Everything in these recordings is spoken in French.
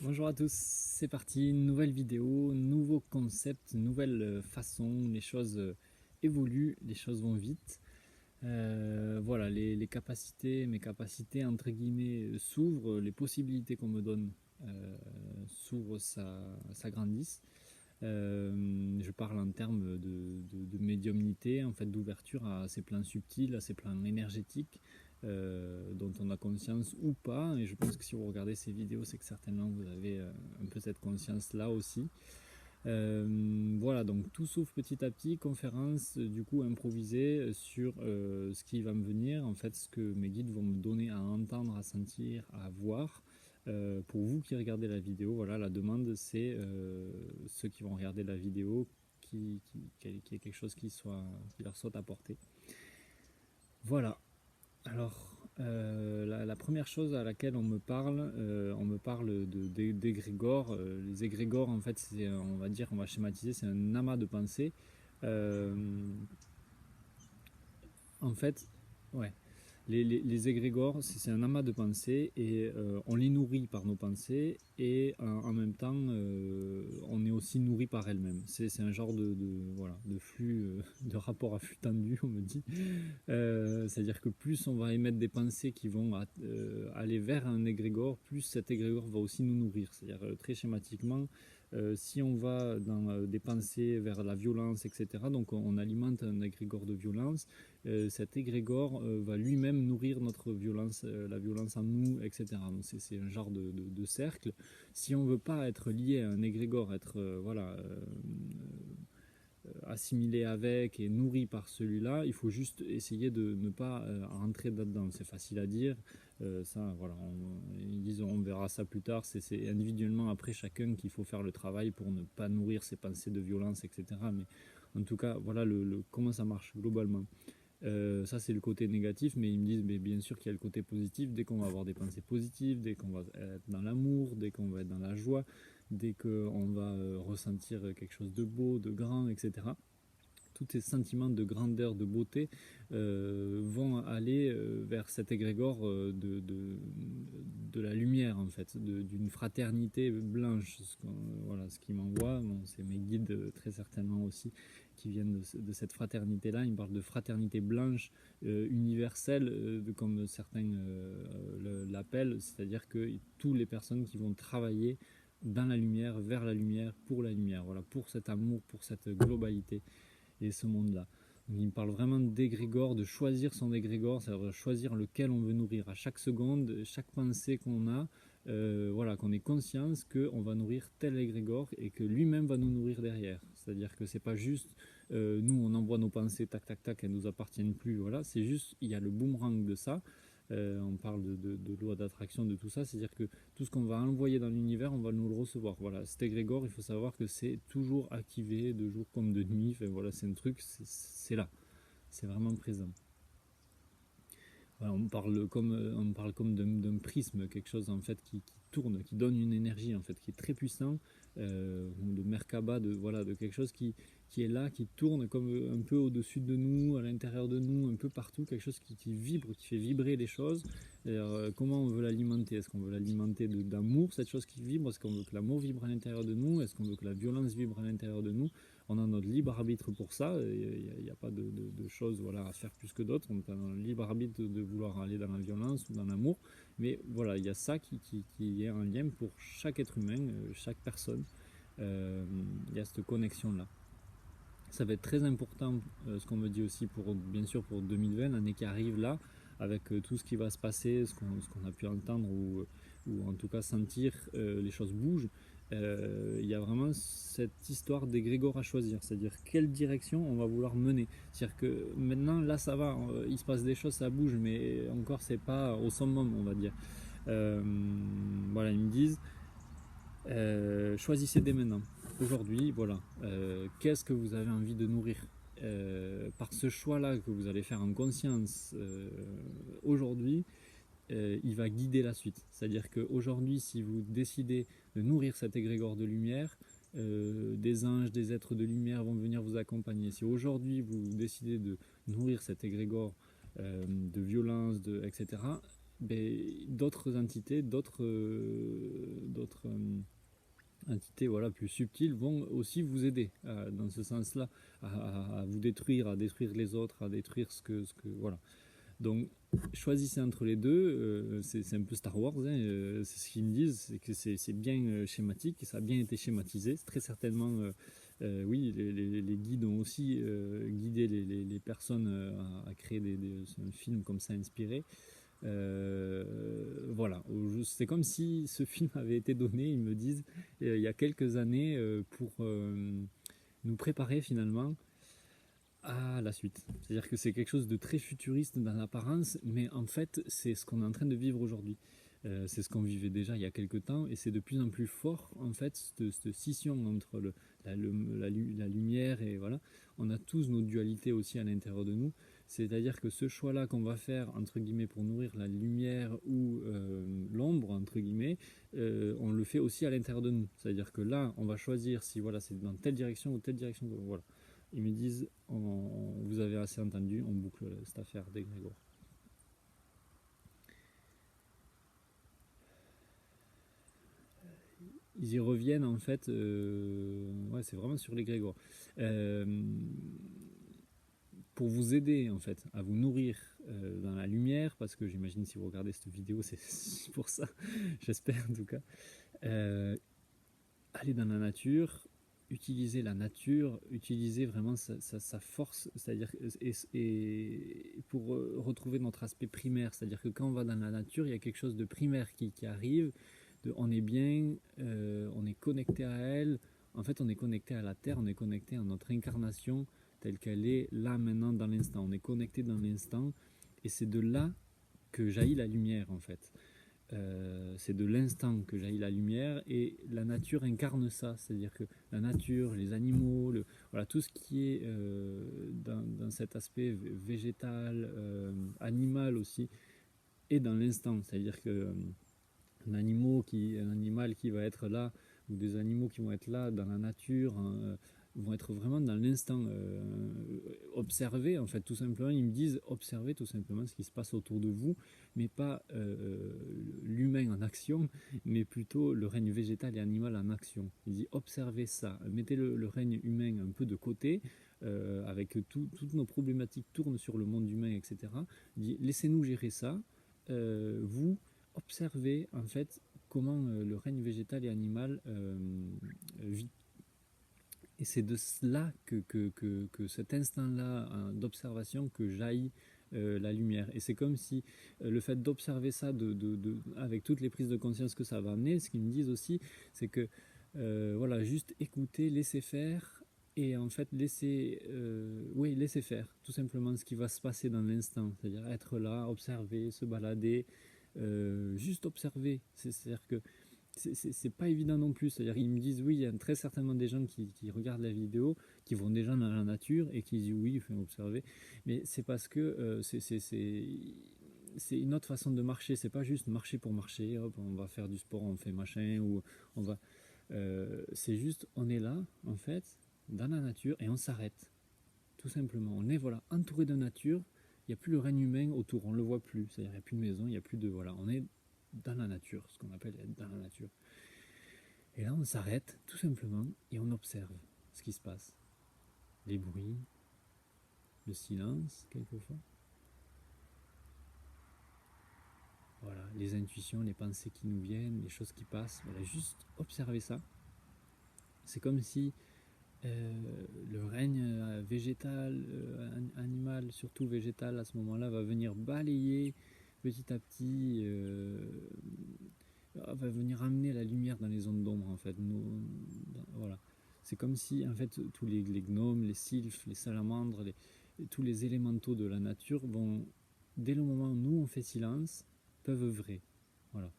Bonjour à tous, c'est parti, nouvelle vidéo, nouveau concept, nouvelle façon, les choses évoluent, les choses vont vite. Voilà, les capacités, mes capacités entre guillemets s'ouvrent, les possibilités qu'on me donne s'ouvrent, s'agrandissent. Je parle en termes de médiumnité, en fait, d'ouverture à ces plans subtils, à ces plans énergétiques, dont on a conscience ou pas. Et je pense que si vous regardez ces vidéos, c'est que certainement vous avez un peu cette conscience-là aussi. Voilà, donc tout s'ouvre petit à petit, conférence du coup improvisée sur ce qui va me venir, en fait ce que mes guides vont me donner à entendre, à sentir, à voir. Pour vous qui regardez la vidéo, voilà, la demande c'est ceux qui vont regarder la vidéo qui est quelque chose qui leur saute à portée. Voilà, alors la première chose à laquelle on me parle d'égrégores. Les égrégores, en fait, on va dire, on va schématiser, c'est un amas de pensées. Euh, en fait, ouais, les égrégores, c'est un amas de pensées et on les nourrit par nos pensées et en même temps, on est aussi nourri par elles-mêmes. C'est un genre voilà, de flux, de rapport à flux tendu, on me dit. C'est-à-dire que plus on va émettre des pensées qui vont aller vers un égrégore, plus cet égrégore va aussi nous nourrir. C'est-à-dire très schématiquement, si on va dans des pensées vers la violence, etc., donc on alimente un égrégore de violence, cet égrégore va lui-même nourrir notre violence, la violence en nous, etc. Donc c'est un genre de cercle. Si on ne veut pas être lié à un égrégore, être voilà, assimilé avec et nourri par celui-là, il faut juste essayer de ne pas rentrer là-dedans. C'est facile à dire, ça, voilà, ils disent on verra ça plus tard, c'est individuellement après chacun qu'il faut faire le travail pour ne pas nourrir ses pensées de violence, etc. Mais en tout cas, voilà comment ça marche globalement. Ça c'est le côté négatif, mais ils me disent mais bien sûr qu'il y a le côté positif. Dès qu'on va avoir des pensées positives, dès qu'on va être dans l'amour, dès qu'on va être dans la joie, dès qu'on va ressentir quelque chose de beau, de grand, etc., tous ces sentiments de grandeur, de beauté vont aller vers cet égrégore de la lumière, en fait, d'une fraternité blanche. Voilà, ce qui m'envoie, bon, c'est mes guides très certainement aussi qui viennent de cette fraternité-là. Ils me parlent de fraternité blanche universelle, comme certains l'appellent, c'est-à-dire que toutes les personnes qui vont travailler dans la lumière, vers la lumière, voilà, pour cet amour, pour cette globalité et ce monde-là. Donc il me parle vraiment d'égrégore, de choisir son égrégore, c'est-à-dire choisir lequel on veut nourrir à chaque seconde, chaque pensée qu'on a, voilà, qu'on ait conscience qu'on va nourrir tel égrégore et que lui-même va nous nourrir derrière. C'est-à-dire que c'est pas juste nous on envoie nos pensées tac tac tac, elles nous appartiennent plus, voilà, c'est juste il y a le boomerang de ça. On parle de loi d'attraction, de tout ça, c'est-à-dire que tout ce qu'on va envoyer dans l'univers, on va nous le recevoir. Voilà, cet égrégore, il faut savoir que c'est toujours activé de jour comme de nuit. Enfin, voilà, c'est un truc, c'est là, c'est vraiment présent. Voilà, on parle comme d'un prisme, quelque chose en fait qui tourne, qui donne une énergie en fait, qui est très puissant, de Merkaba, voilà, de quelque chose qui est là, qui tourne comme un peu au-dessus de nous, à l'intérieur de nous, un peu partout, quelque chose qui vibre, qui fait vibrer les choses. Comment on veut l'alimenter? Est-ce qu'on veut l'alimenter d'amour, cette chose qui vibre? Est-ce qu'on veut que l'amour vibre à l'intérieur de nous? Est-ce qu'on veut que la violence vibre à l'intérieur de nous? On a notre libre arbitre pour ça, il n'y a pas de choses voilà, à faire plus que d'autres, on a le libre arbitre de vouloir aller dans la violence ou dans l'amour, mais voilà, il y a ça qui est un lien pour chaque être humain, chaque personne, il y a cette connexion-là. Ça va être très important, ce qu'on me dit aussi, bien sûr pour 2020, l'année qui arrive là, avec tout ce qui va se passer, ce qu'on a pu entendre ou en tout cas sentir, les choses bougent. Il y a vraiment cette histoire d'égrégore à choisir, c'est-à-dire quelle direction on va vouloir mener. C'est-à-dire que maintenant, là, ça va, il se passe des choses, ça bouge, mais encore, c'est pas au summum, on va dire. Euh, voilà, ils me disent, choisissez dès maintenant. Aujourd'hui, voilà, qu'est-ce que vous avez envie de nourrir par ce choix-là que vous allez faire en conscience aujourd'hui, il va guider la suite. C'est-à-dire qu'aujourd'hui, si vous décidez de nourrir cet égrégore de lumière, des anges, des êtres de lumière vont venir vous accompagner. Si aujourd'hui vous décidez de nourrir cet égrégore de violence, etc., ben, d'autres entités, d'autres entités voilà, plus subtiles vont aussi vous aider dans ce sens-là, à vous détruire, à détruire les autres, à détruire voilà. Donc, choisissez entre les deux. C'est un peu Star Wars, hein, c'est ce qu'ils me disent, c'est que c'est bien schématique, ça a bien été schématisé. Très certainement, oui, les guides ont aussi guidé les personnes à créer un film comme ça inspiré. Voilà, c'est comme si ce film avait été donné, ils me disent, il y a quelques années pour nous préparer finalement à la suite. C'est-à-dire que c'est quelque chose de très futuriste dans l'apparence, mais en fait, c'est ce qu'on est en train de vivre aujourd'hui. C'est ce qu'on vivait déjà il y a quelques temps, et c'est de plus en plus fort, en fait, cette scission entre la lumière et voilà. On a tous nos dualités aussi à l'intérieur de nous. C'est-à-dire que ce choix-là qu'on va faire, entre guillemets, pour nourrir la lumière ou l'ombre, entre guillemets, on le fait aussi à l'intérieur de nous. C'est-à-dire que là, on va choisir si voilà, c'est dans telle direction ou telle direction. Voilà. Ils me disent, vous avez assez entendu, on boucle cette affaire d'égrégore. Ils y reviennent en fait, ouais, c'est vraiment sur l'égrégore. Pour vous aider en fait à vous nourrir dans la lumière, parce que j'imagine si vous regardez cette vidéo, c'est pour ça, j'espère en tout cas. Allez dans la nature, utiliser la nature, utiliser vraiment sa force, c'est-à-dire et pour retrouver notre aspect primaire, c'est-à-dire que quand on va dans la nature, il y a quelque chose de primaire qui arrive, on est bien, on est connecté à elle, en fait on est connecté à la terre, on est connecté à notre incarnation telle qu'elle est là maintenant dans l'instant, on est connecté dans l'instant et c'est de là que jaillit la lumière en fait. C'est de l'instant que jaillit la lumière et la nature incarne ça, c'est-à-dire que la nature, les animaux, voilà, tout ce qui est dans cet aspect végétal, animal aussi, est dans l'instant, c'est-à-dire que un animal qui va être là, ou des animaux qui vont être là dans la nature, vont être vraiment dans l'instant, observer en fait tout simplement. Ils me disent observer tout simplement ce qui se passe autour de vous, mais pas l'humain en action, mais plutôt le règne végétal et animal en action. Ils disent observez ça, mettez le règne humain un peu de côté, avec toutes nos problématiques tournent sur le monde humain, etc. Laissez-nous gérer ça, vous observez en fait comment le règne végétal et animal vit. Et c'est de cela que cet instant-là d'observation que jaillit la lumière. Et c'est comme si le fait d'observer ça avec toutes les prises de conscience que ça va amener, ce qu'ils me disent aussi, c'est que voilà, juste écouter, laisser faire, et en fait laisser faire tout simplement ce qui va se passer dans l'instant, c'est-à-dire être là, observer, se balader, juste observer. C'est-à-dire que c'est pas évident non plus. C'est-à-dire qu'ils me disent oui, il y a très certainement des gens qui regardent la vidéo, qui vont déjà dans la nature et qui disent oui, il faut observer. Mais c'est parce que c'est une autre façon de marcher. C'est pas juste marcher pour marcher. Hop, on va faire du sport, on fait machin, ou on va. C'est juste, on est là en fait dans la nature et on s'arrête. Tout simplement, on est voilà entouré de nature. Il n'y a plus le règne humain autour, on le voit plus. C'est-à-dire il n'y a plus de maison, il n'y a plus de voilà, on est dans la nature, ce qu'on appelle être dans la nature. Et là, on s'arrête tout simplement et on observe ce qui se passe. Les bruits, le silence, quelquefois. Voilà, les intuitions, les pensées qui nous viennent, les choses qui passent. Voilà, juste observer ça. C'est comme si le règne végétal, animal, surtout végétal, à ce moment-là, va venir balayer petit à petit, va venir amener la lumière dans les zones d'ombre en fait. Voilà. C'est comme si en fait tous les gnomes, les sylphes, les salamandres, tous les élémentaux de la nature vont, dès le moment où nous on fait silence, peuvent œuvrer. Voilà.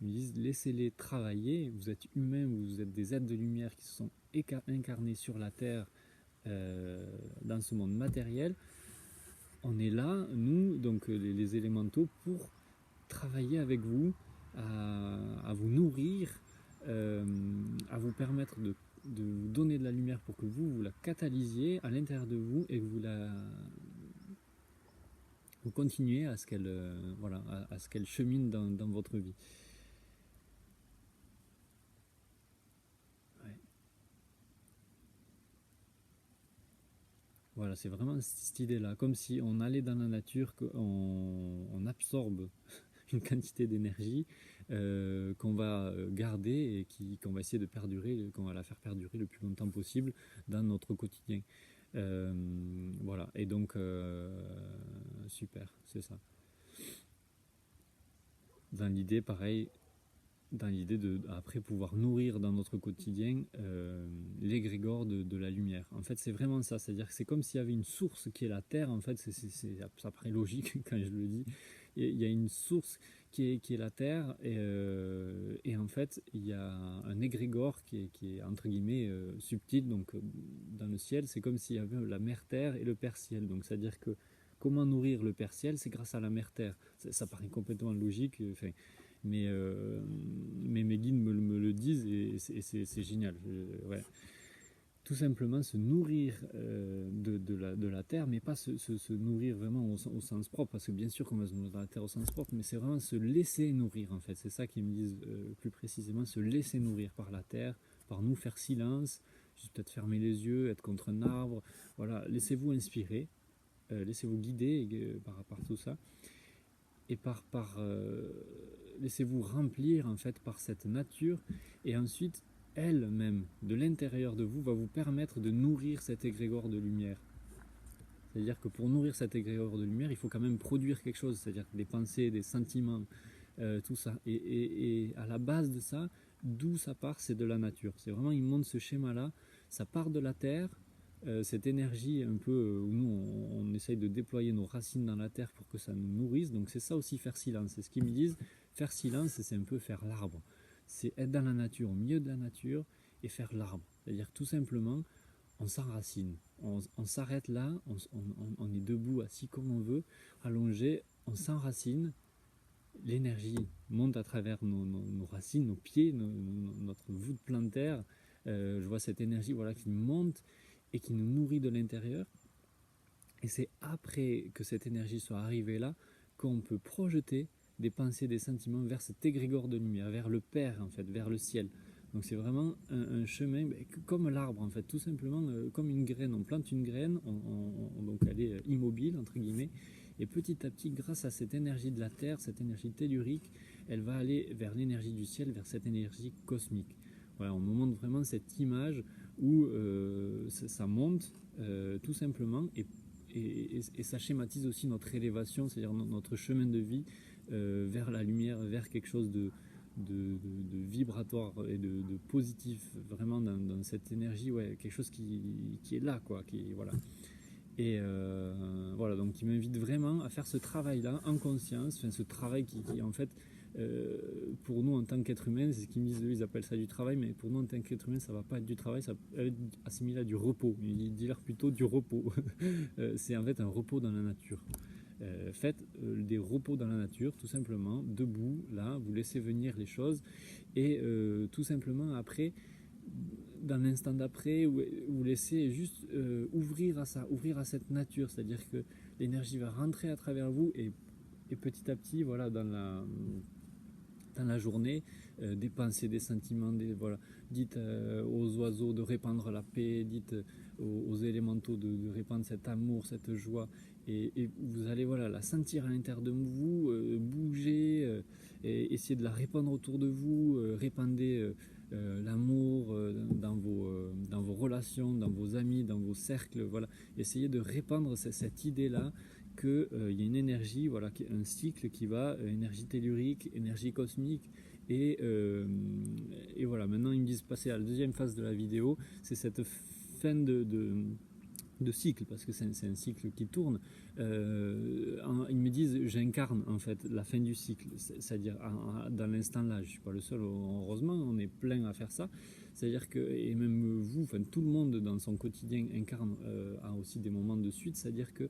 Ils disent laissez-les travailler, vous êtes humains, vous êtes des êtres de lumière qui se sont incarnés sur la terre, dans ce monde matériel. On est là, nous, donc les élémentaux, pour travailler avec vous, à vous nourrir, à vous permettre de vous donner de la lumière pour que vous la catalysiez à l'intérieur de vous et que vous continuez à ce qu'elle voilà, à ce qu'elle chemine dans votre vie. Voilà, c'est vraiment cette idée-là, comme si on allait dans la nature, qu'on absorbe une quantité d'énergie qu'on va garder et qu'on va essayer de perdurer, qu'on va la faire perdurer le plus longtemps possible dans notre quotidien. Voilà, et donc super, c'est ça. Dans l'idée, pareil, dans l'idée de après pouvoir nourrir dans notre quotidien l'égrégore de la lumière. En fait, c'est vraiment ça, c'est-à-dire que c'est comme s'il y avait une source qui est la Terre, en fait, ça paraît logique quand je le dis. Il y a une source qui est la Terre, et en fait, il y a un égrégore qui est entre guillemets subtil, donc dans le ciel, c'est comme s'il y avait la mère Terre et le Père Ciel. Donc, c'est-à-dire que comment nourrir le Père Ciel, c'est grâce à la mère Terre. Ça paraît complètement logique, enfin, mais mes guides me le disent et c'est génial. Ouais. Tout simplement se nourrir de la terre, mais pas se nourrir vraiment au sens propre, parce que bien sûr qu'on va se nourrir de la terre au sens propre, mais c'est vraiment se laisser nourrir en fait. C'est ça qu'ils me disent plus précisément, se laisser nourrir par la terre, par nous, faire silence, juste peut-être fermer les yeux, être contre un arbre. Voilà, laissez-vous inspirer, laissez-vous guider par tout ça, et laissez-vous remplir en fait par cette nature, et ensuite elle-même de l'intérieur de vous va vous permettre de nourrir cet égrégore de lumière. C'est-à-dire que pour nourrir cet égrégore de lumière, il faut quand même produire quelque chose, c'est-à-dire des pensées, des sentiments, tout ça. Et à la base de ça, d'où ça part, c'est de la nature. C'est vraiment, il montre ce schéma-là, ça part de la terre, cette énergie un peu où nous on essaye de déployer nos racines dans la terre pour que ça nous nourrisse. Donc c'est ça aussi faire silence. C'est ce qu'ils me disent. Faire silence, c'est un peu faire l'arbre. C'est être dans la nature, au milieu de la nature, et faire l'arbre. C'est-à-dire tout simplement, on s'enracine. On s'arrête là, on est debout, assis comme on veut, allongé, on s'enracine. L'énergie monte à travers nos racines, nos pieds, notre voûte plantaire. Je vois cette énergie voilà, qui monte et qui nous nourrit de l'intérieur. Et c'est après que cette énergie soit arrivée là qu'on peut projeter des pensées, des sentiments vers cet égrégore de lumière, vers le Père en fait, vers le ciel. Donc c'est vraiment un chemin comme l'arbre en fait, tout simplement comme une graine. On plante une graine, donc elle est immobile entre guillemets, et petit à petit, grâce à cette énergie de la terre, cette énergie tellurique, elle va aller vers l'énergie du ciel, vers cette énergie cosmique. Voilà, on me montre vraiment cette image où ça monte tout simplement, et ça schématise aussi notre élévation, c'est-à-dire notre chemin de vie vers la lumière, vers quelque chose de vibratoire et de positif, vraiment dans cette énergie, ouais, quelque chose qui est là, quoi, voilà. Et voilà, donc il m'invite vraiment à faire ce travail-là en conscience, enfin ce travail qui en fait, pour nous en tant qu'être humain, c'est ce qu'ils me disent, ils appellent ça du travail, mais pour nous en tant qu'être humain, ça va pas être du travail, ça va être assimilé à du repos. Ils disent plutôt du repos. C'est en fait un repos dans la nature. Faites des repos dans la nature, tout simplement, debout, là, vous laissez venir les choses, et tout simplement après, dans l'instant d'après, vous laissez juste ouvrir à ça, ouvrir à cette nature, c'est-à-dire que l'énergie va rentrer à travers vous, et petit à petit, voilà, dans la journée, des pensées, des sentiments, voilà. Dites aux oiseaux de répandre la paix, dites aux élémentaux de répandre cet amour, cette joie, et vous allez voilà, la sentir à l'intérieur de vous, bouger, et essayer de la répandre autour de vous, répandez l'amour dans vos relations, dans vos amis, dans vos cercles, voilà. Essayez de répandre cette idée-là qu'il y a une énergie, voilà, un cycle qui va, énergie tellurique, énergie cosmique, et voilà, maintenant ils me disent passer à la deuxième phase de la vidéo, c'est cette fin de cycle, parce que c'est un cycle qui tourne. Ils me disent j'incarne en fait la fin du cycle, c'est-à-dire dans l'instant là, je suis pas le seul, heureusement, on est plein à faire ça. C'est-à-dire que, et même vous, enfin tout le monde dans son quotidien incarne a aussi des moments de suite, c'est-à-dire que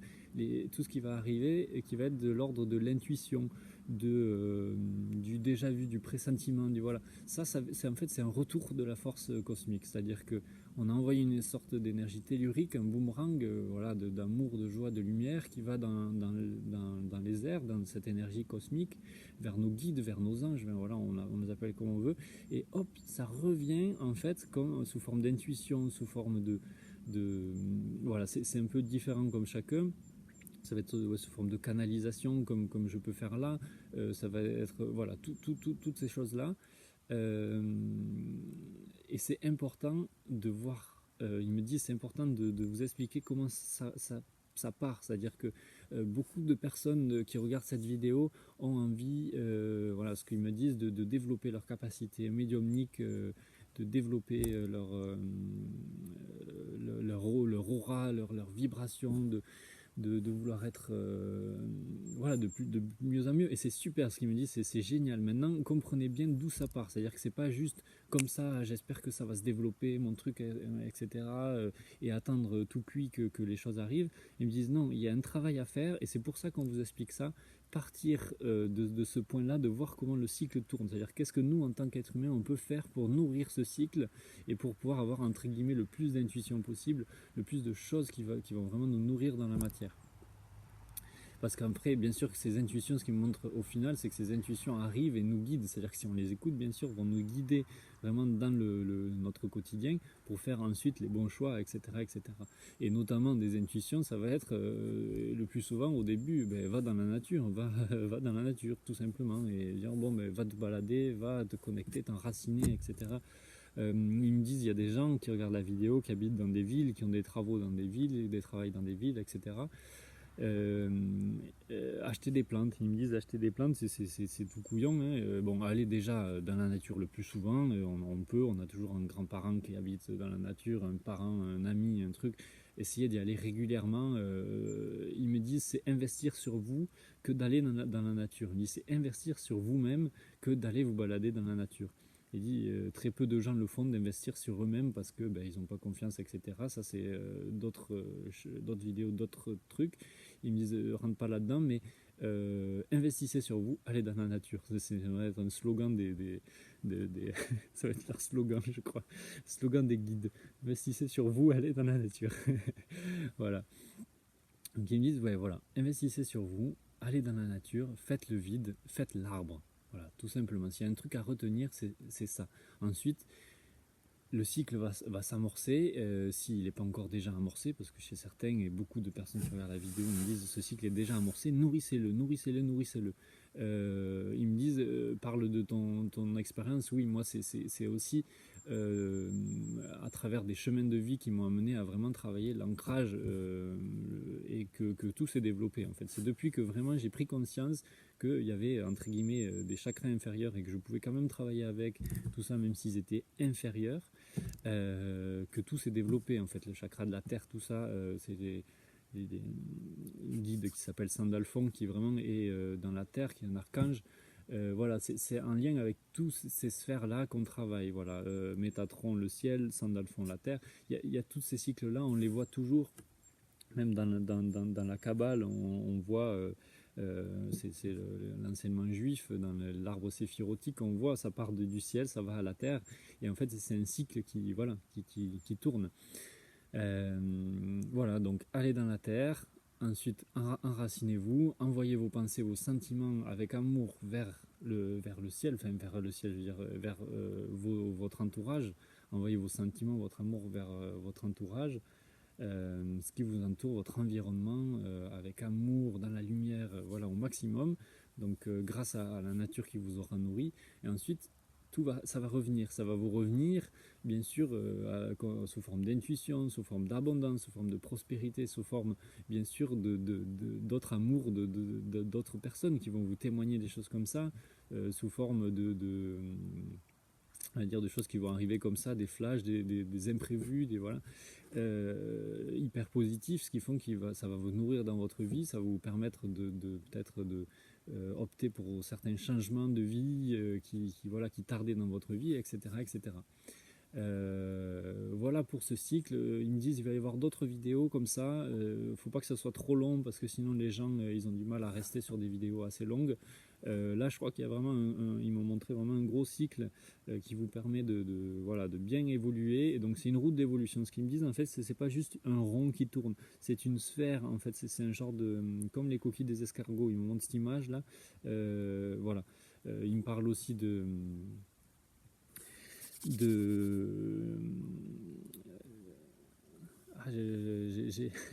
tout ce qui va arriver et qui va être de l'ordre de l'intuition, du déjà vu, du pressentiment, du voilà. Ça c'est en fait c'est un retour de la force cosmique, c'est-à-dire que on a envoyé une sorte d'énergie tellurique, un boomerang, voilà, d'amour, de joie, de lumière qui va dans les airs, dans cette énergie cosmique, vers nos guides, vers nos anges, ben voilà, on les appelle comme on veut, et hop, ça revient en fait comme sous forme d'intuition, sous forme voilà, c'est un peu différent comme chacun. Ça va être sous forme de canalisation comme je peux faire là. Ça va être voilà toutes ces choses là. Et c'est important de voir. Il me dit c'est important de vous expliquer comment ça part. C'est-à-dire que beaucoup de personnes qui regardent cette vidéo ont envie, voilà ce qu'ils me disent, de développer leur capacité médiumnique, de développer leur aura, leur vibration, de vouloir être voilà, de mieux en mieux. Et c'est super ce qu'il me dit, c'est génial. Maintenant, comprenez bien d'où ça part. C'est-à-dire que c'est pas juste comme ça, j'espère que ça va se développer, mon truc, etc. Et attendre tout cuit que les choses arrivent. Ils me disent non, il y a un travail à faire et c'est pour ça qu'on vous explique ça. Partir de ce point-là, de voir comment le cycle tourne. C'est-à-dire qu'est-ce que nous, en tant qu'être humain, on peut faire pour nourrir ce cycle et pour pouvoir avoir, entre guillemets, le plus d'intuition possible, le plus de choses qui vont vraiment nous nourrir dans la matière. Parce qu'après, bien sûr, que ces intuitions, ce qui me montre au final, c'est que ces intuitions arrivent et nous guident. C'est-à-dire que si on les écoute, bien sûr, vont nous guider vraiment dans notre quotidien pour faire ensuite les bons choix, etc., etc. Et notamment des intuitions, ça va être le plus souvent au début, va dans la nature, va dans la nature, tout simplement. Et dire, bon, va te balader, va te connecter, t'enraciner, etc. Ils me disent, il y a des gens qui regardent la vidéo, qui habitent dans des villes, qui ont des travaux dans des villes, des travails dans des villes, etc. Acheter des plantes, ils me disent acheter des plantes, c'est tout couillon, hein. Bon, aller déjà dans la nature le plus souvent, on a toujours un grand-parent qui habite dans la nature, un parent, un ami, un truc, essayer d'y aller régulièrement. Ils me disent c'est investir sur vous que d'aller dans la nature. Ils disent c'est investir sur vous-même que d'aller vous balader dans la nature. Il dit très peu de gens le font d'investir sur eux-mêmes parce que ils n'ont pas confiance, etc. Ça c'est d'autres vidéos, d'autres trucs. Ils me disent rentre pas là-dedans, mais investissez sur vous, allez dans la nature. Ça va être un slogan ça va être leur slogan, je crois. Slogan des guides. Investissez sur vous, allez dans la nature. Voilà. Donc ils me disent ouais voilà, investissez sur vous, allez dans la nature, faites le vide, faites l'arbre. Voilà, tout simplement. S'il y a un truc à retenir, c'est ça. Ensuite, le cycle va s'amorcer, s'il n'est pas encore déjà amorcé, parce que chez certains et beaucoup de personnes qui regardent la vidéo me disent ce cycle est déjà amorcé, nourrissez-le, nourrissez-le, nourrissez-le. Ils me disent, parle de ton expérience, oui, moi c'est aussi à travers des chemins de vie qui m'ont amené à vraiment travailler l'ancrage et que tout s'est développé en fait. C'est depuis que vraiment j'ai pris conscience qu'il y avait entre guillemets des chakras inférieurs et que je pouvais quand même travailler avec tout ça même s'ils étaient inférieurs, que tout s'est développé en fait, le chakra de la terre, tout ça, c'est des guides qui s'appelle Sandalphon qui vraiment est dans la terre, qui est un archange. Voilà, c'est en lien avec toutes ces sphères-là qu'on travaille. Voilà, Métatron, le ciel, Sandalphon, la terre. Il y a tous ces cycles-là, on les voit toujours, même dans la Kabbale, on voit, c'est l'enseignement juif, dans l'arbre séphirotique, on voit, ça part du ciel, ça va à la terre, et en fait, c'est un cycle qui tourne. Voilà, donc allez dans la terre. Ensuite, enracinez-vous, envoyez vos pensées, vos sentiments avec amour vers le ciel, enfin vers le ciel, je veux dire, vers votre entourage. Envoyez vos sentiments, votre amour vers votre entourage, ce qui vous entoure, votre environnement, avec amour, dans la lumière, voilà, au maximum. Donc, grâce à la nature qui vous aura nourri. Et ensuite, ça va revenir, ça va vous revenir, bien sûr, sous forme d'intuition, sous forme d'abondance, sous forme de prospérité, sous forme, bien sûr, d'autres amours, d'autres personnes qui vont vous témoigner des choses comme ça, sous forme on va dire, de choses qui vont arriver comme ça, des flashs, des imprévus, voilà, hyper positifs, ce qui font que ça va vous nourrir dans votre vie, ça va vous permettre peut-être de opter pour certains changements de vie qui tardaient dans votre vie, etc. etc. Voilà pour ce cycle. Ils me disent il va y avoir d'autres vidéos comme ça. Faut pas que ça soit trop long parce que sinon les gens ils ont du mal à rester sur des vidéos assez longues. Là je crois qu'il y a vraiment ils m'ont montré vraiment un gros cycle qui vous permet de bien évoluer. Et donc c'est une route d'évolution. Ce qu'ils me disent en fait c'est pas juste un rond qui tourne, c'est une sphère en fait. C'est un genre de comme les coquilles des escargots. Ils me montrent cette image là. Voilà. Ils me parlent aussi de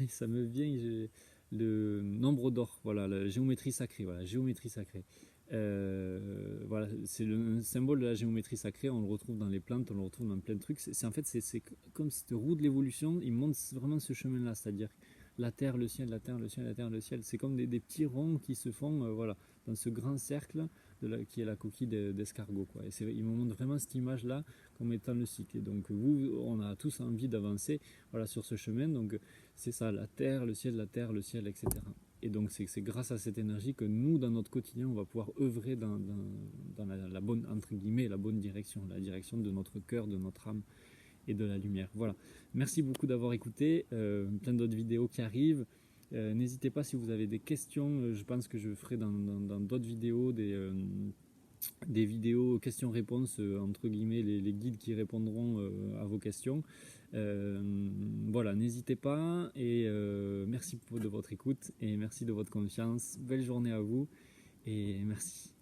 ça me vient, le nombre d'or, voilà, la géométrie sacrée, voilà, géométrie sacrée. Voilà, c'est le symbole de la géométrie sacrée, on le retrouve dans les plantes, on le retrouve dans plein de trucs. En fait, c'est comme cette roue de l'évolution, il montre vraiment ce chemin-là, c'est-à-dire la terre, le ciel, la terre, le ciel, la terre, le ciel. C'est comme des petits ronds qui se font voilà, dans ce grand cercle qui est la coquille d'escargot. Quoi. Et il me montre vraiment cette image-là comme étant le cycle. Et donc, on a tous envie d'avancer voilà, sur ce chemin. Donc, c'est ça, la terre, le ciel, le ciel, etc. Et donc, c'est grâce à cette énergie que nous, dans notre quotidien, on va pouvoir œuvrer dans la bonne, entre guillemets, la bonne direction, la direction de notre cœur, de notre âme et de la lumière. Voilà. Merci beaucoup d'avoir écouté. Plein d'autres vidéos qui arrivent. N'hésitez pas si vous avez des questions. Je pense que je ferai dans d'autres vidéos des vidéos questions-réponses, entre guillemets, les guides qui répondront à vos questions. Voilà, n'hésitez pas et merci de votre écoute et merci de votre confiance. Belle journée à vous et merci.